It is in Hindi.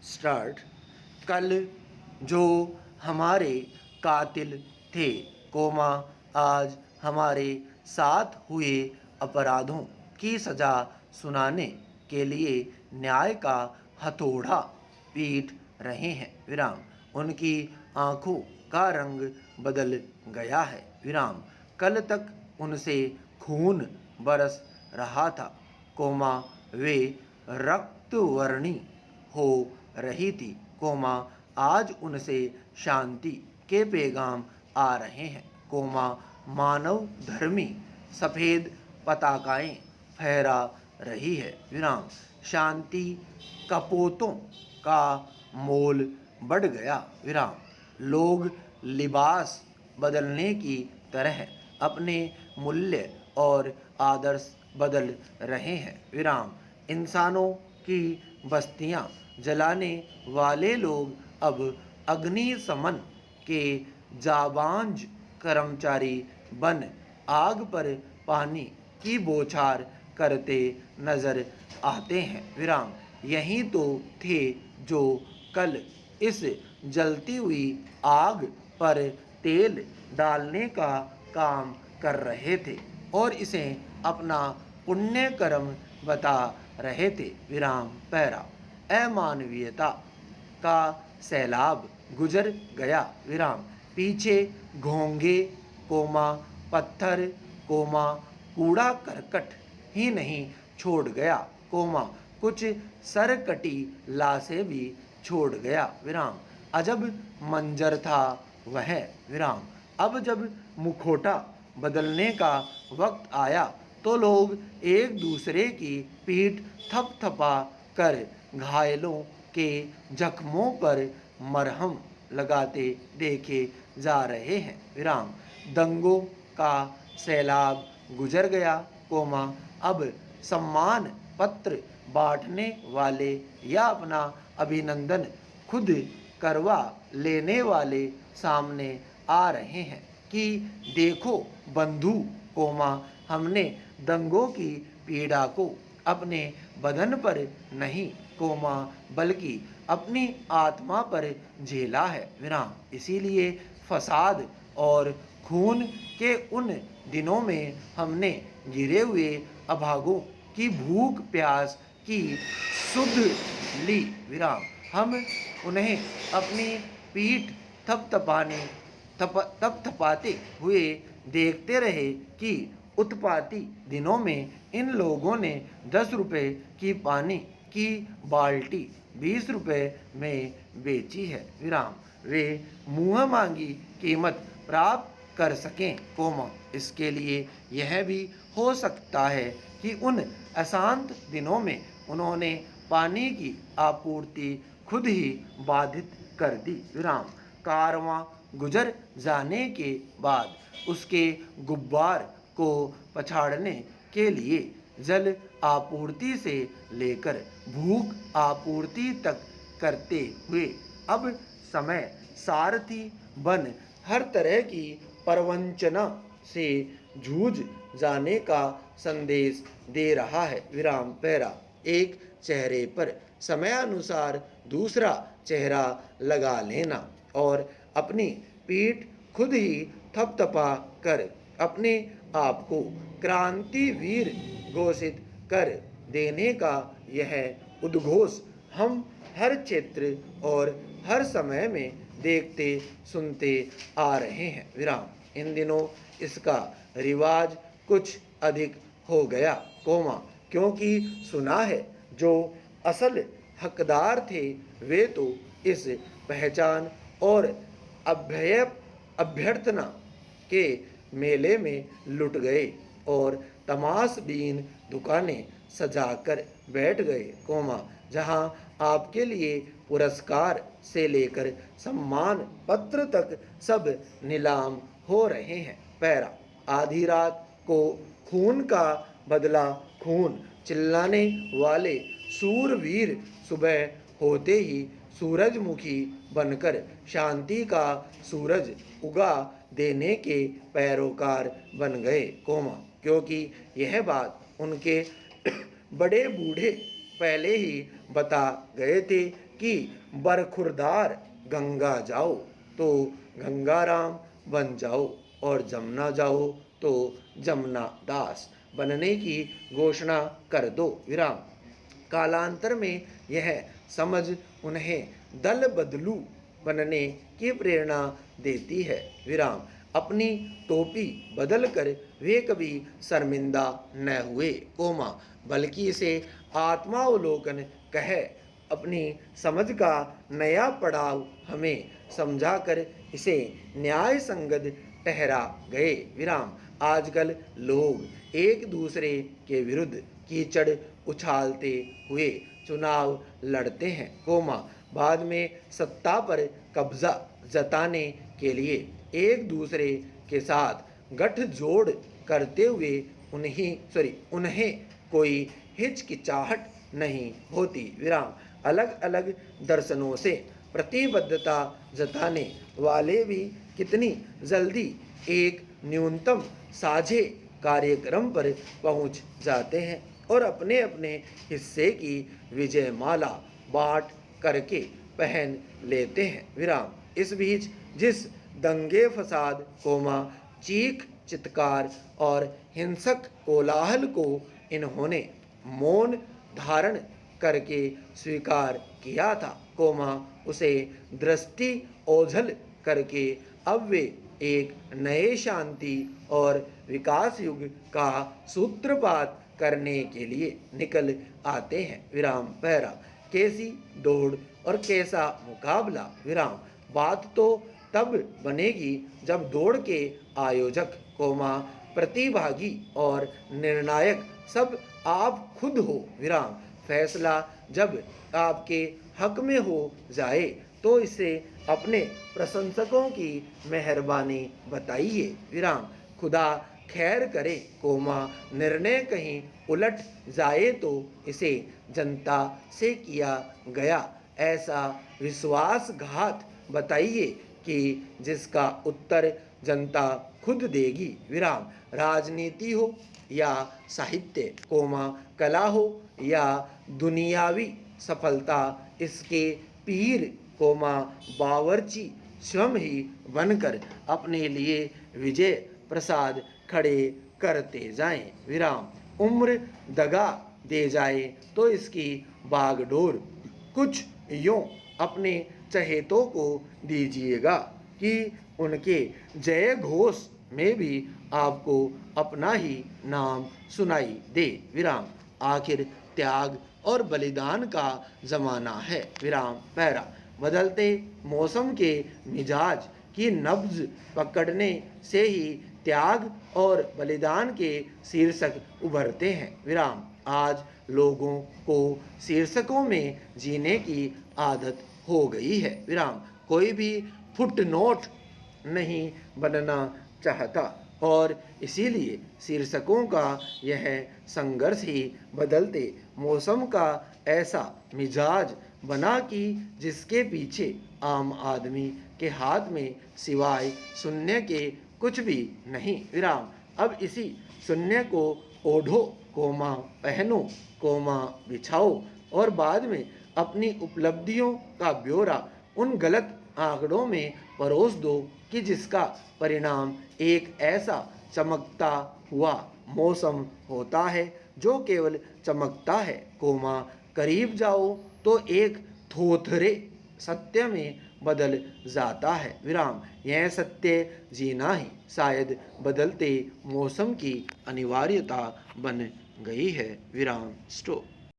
स्टार्ट। कल जो हमारे कातिल थे, कोमा आज हमारे साथ हुए अपराधों की सज़ा सुनाने के लिए न्याय का हथौड़ा पीट रहे हैं, विराम। उनकी आँखों का रंग बदल गया है, विराम। कल तक उनसे खून बरस रहा था, कोमा वे रक्तवर्णी हो रही थी, कोमा आज उनसे शांति के पैगाम आ रहे हैं, कोमा मानव धर्मी सफ़ेद पताकाएं फहरा रही है, विराम। शांति कपोतों का मोल बढ़ गया, विराम। लोग लिबास बदलने की तरह अपने मूल्य और आदर्श बदल रहे हैं, विराम। इंसानों की बस्तियां जलाने वाले लोग अब अग्निशमन के जाबांज कर्मचारी बन आग पर पानी की बौछार करते नजर आते हैं, विराम। यही तो थे जो कल इस जलती हुई आग पर तेल डालने का काम कर रहे थे और इसे अपना पुण्य कर्म बता रहे थे, विराम। पैरा। अमानवीयता का सैलाब गुजर गया, विराम। पीछे घोंगे, कोमा पत्थर, कोमा कूड़ा करकट ही नहीं छोड़ गया, कोमा कुछ सरकटी लाशें भी छोड़ गया, विराम। अजब मंजर था वह, विराम। अब जब मुखौटा बदलने का वक्त आया तो लोग एक दूसरे की पीठ थपथपा कर घायलों के जख्मों पर मरहम लगाते देखे जा रहे हैं, विराम। दंगों का सैलाब गुजर गया, कोमा अब सम्मान पत्र बांटने वाले या अपना अभिनंदन खुद करवा लेने वाले सामने आ रहे हैं कि देखो बंधु, कोमा हमने दंगों की पीड़ा को अपने बदन पर नहीं, कोमा बल्कि अपनी आत्मा पर झेला है, विराम। इसीलिए फसाद और खून के उन दिनों में हमने गिरे हुए अभागों की भूख प्यास की सुध ली, विराम। हम उन्हें अपनी पीठ थपथपाते हुए देखते रहे कि उत्पाती दिनों में इन लोगों ने 10 रुपये की पानी की बाल्टी 20 रुपये में बेची है, विराम। वे मुँह मांगी कीमत प्राप्त कर सकें, कोमा इसके लिए यह भी हो सकता है कि उन अशांत दिनों में उन्होंने पानी की आपूर्ति खुद ही बाधित कर दी, विराम। कारवां गुजर जाने के बाद उसके गुब्बार को पछाड़ने के लिए जल आपूर्ति से लेकर भूख आपूर्ति तक करते हुए अब समय सारथी बन हर तरह की प्रवंचना से जूझ जाने का संदेश दे रहा है, विराम। पैरा। एक चेहरे पर समयानुसार दूसरा चेहरा लगा लेना और अपनी पीठ खुद ही थपथपा कर अपने आप को क्रांतिवीर घोषित कर देने का यह उद्घोष हम हर क्षेत्र और हर समय में देखते सुनते आ रहे हैं, विराम। इन दिनों इसका रिवाज कुछ अधिक हो गया, कोमा क्योंकि सुना है जो असल हकदार थे वे तो इस पहचान और अभ्यर्थना के मेले में लुट गए और तमाशबीन दुकानें सजाकर बैठ गए, कोमा जहां आपके लिए पुरस्कार से लेकर सम्मान पत्र तक सब नीलाम हो रहे हैं। पैरा। आधी रात को खून का बदला खून चिल्लाने वाले सूरवीर सुबह होते ही सूरजमुखी बनकर शांति का सूरज उगा देने के पैरोकार बन गए, कोमा क्योंकि यह बात उनके बड़े बूढ़े पहले ही बता गए थे कि बरखुरदार गंगा जाओ तो गंगाराम बन जाओ और जमुना जाओ तो जमुना दास बनने की घोषणा कर दो। विराम। कालांतर में यह समझ उन्हें दल बदलू बनने की प्रेरणा देती है। विराम। अपनी टोपी बदलकर वे कभी शर्मिंदा न हुए, बल्कि इसे आत्मावलोकन कह अपनी समझ का नया पड़ाव हमें समझाकर इसे न्याय संगत ठहरा गए। विराम। आजकल लोग एक दूसरे के विरुद्ध कीचड़ उछालते हुए चुनाव लड़ते हैं, बाद में सत्ता पर कब्जा जताने के लिए एक दूसरे के साथ गठजोड़ करते हुए उन्हें कोई हिचकिचाहट नहीं होती। विराम। अलग अलग दर्शनों से प्रतिबद्धता जताने वाले भी कितनी जल्दी एक न्यूनतम साझे कार्यक्रम पर पहुंच जाते हैं और अपने अपने हिस्से की विजयमाला बांट करके पहन लेते हैं। विराम। इस बीच जिस दंगे फसाद, चीख चित्कार और हिंसक कोलाहल को इन्होंने मौन धारण करके स्वीकार किया था, उसे दृष्टि ओझल करके अब वे एक नए शांति और विकास युग का सूत्रपात करने के लिए निकल आते हैं। विराम। पहरा। कैसी दौड़ और कैसा मुकाबला। विराम। बात तो तब बनेगी जब दौड़ के आयोजक, प्रतिभागी और निर्णायक सब आप खुद हो। विराम। फैसला जब आपके हक में हो जाए तो इसे अपने प्रशंसकों की मेहरबानी बताइए। विराम। खुदा खैर करे, निर्णय कहीं उलट जाए तो इसे जनता से किया गया ऐसा विश्वासघात बताइए कि जिसका उत्तर जनता खुद देगी। विराम। राजनीति हो या साहित्य, कला हो या दुनियावी सफलता, इसके पीर, बावर्ची स्वयं ही बनकर अपने लिए विजय प्रसाद खड़े करते जाएं। विराम। उम्र दगा दे जाए तो इसकी बागडोर कुछ यूं अपने चहेतों को दीजिएगा कि उनके जय घोष में भी आपको अपना ही नाम सुनाई दे। विराम। आखिर त्याग और बलिदान का जमाना है। विराम। पैरा। बदलते मौसम के मिजाज की नब्ज पकड़ने से ही त्याग और बलिदान के शीर्षक उभरते हैं। विराम। आज लोगों को शीर्षकों में जीने की आदत हो गई है। विराम। कोई भी फुटनोट नहीं बनना चाहता और इसीलिए शीर्षकों का यह संघर्ष ही बदलते मौसम का ऐसा मिजाज बना कि जिसके पीछे आम आदमी के हाथ में सिवाय शून्य के कुछ भी नहीं। विराम। अब इसी शून्य को ओढ़ो, पहनो, बिछाओ और बाद में अपनी उपलब्धियों का ब्यौरा उन गलत आंकड़ों में परोस दो कि जिसका परिणाम एक ऐसा चमकता हुआ मौसम होता है जो केवल चमकता है, करीब जाओ तो एक थोथरे सत्य में बदल जाता है। विराम। यह सत्य जीना ही शायद बदलते मौसम की अनिवार्यता बन गई है। विराम। स्टॉप।